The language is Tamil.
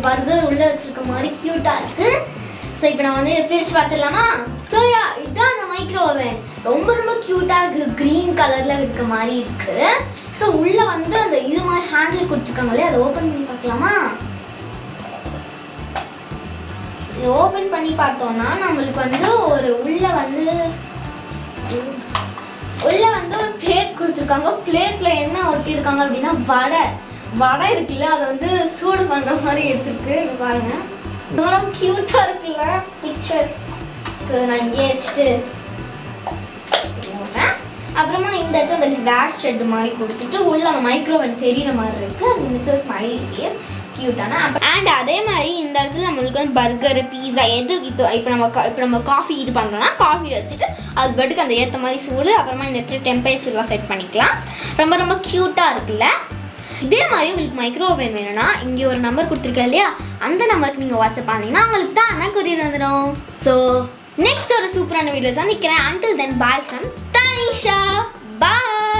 பர்கர் உள்ளே வச்சுருக்க மாதிரி க்யூட்டாக இருக்குது. ஸோ இப்போ நான் வந்து பிரித்து பார்த்துடலாமா? ஸோ இதுதான் அந்த மைக்ரோ ஓவன். ரொம்ப ரொம்ப க்யூட்டாக இருக்குது, க்ரீன் கலரில் இருக்க மாதிரி இருக்குது. ஸோ உள்ளே வந்து அந்த இது மாதிரி ஹேண்டில் கொடுத்துருக்காங்களே, அதை ஓப்பன் பண்ணி பார்க்கலாமா? இது ஓப்பன் பண்ணி பார்த்தோன்னா நம்மளுக்கு வந்து ஒரு உள்ளே வந்து ஒரு பிளேட் கொடுத்துருக்காங்க. பிளேட்டில் என்ன ஒட்டியிருக்காங்க அப்படின்னா வடை இருக்குல்ல, அதை வந்து சூடு பண்ணுற மாதிரி எடுத்துருக்கு. இங்கே பாருங்கள், ரொம்ப க்யூட்டாக இருக்குல்ல பிக்சர். ஸோ நான் இங்கே வச்சுட்டு போடுறேன். அப்புறமா இந்த இடத்துல அந்த கிளாஸ் ஷெட் மாதிரி கொடுத்துட்டு உள்ள அந்த மைக்ரோவன் தெரியிற மாதிரி இருக்குது. அது வந்து ஸ்மைலி ஃபேஸ் க்யூட்டான. அண்ட் அதே மாதிரி இந்த இடத்துல நம்மளுக்கு வந்து பர்கரு, பீஸா எது இப்போ நம்ம காஃபி இது பண்ணுறோன்னா காஃபி வச்சுட்டு அது பட்டுக்கு அந்த ஏற்ற மாதிரி சூடு, அப்புறமா இந்த இடத்துல டெம்பரேச்சர்லாம் செட் பண்ணிக்கலாம். ரொம்ப ரொம்ப க்யூட்டாக இருக்குல்ல. இதே மாதிரி உங்களுக்கு மைக்ரோ ஓவன் வேணும்னா இங்கே ஒரு நம்பர் கொடுத்துருக்கேன் இல்லையா, அந்த நம்பருக்கு நீங்கள் வாட்ஸ்அப் பண்ணிங்கன்னா உங்களுக்கு தான் ஆனால் கொரியர் வந்துடும். ஸோ நெக்ஸ்ட் ஒரு சூப்பரான வீடியோ சந்திக்கிறேன். until then bye from Tanisha. Bye.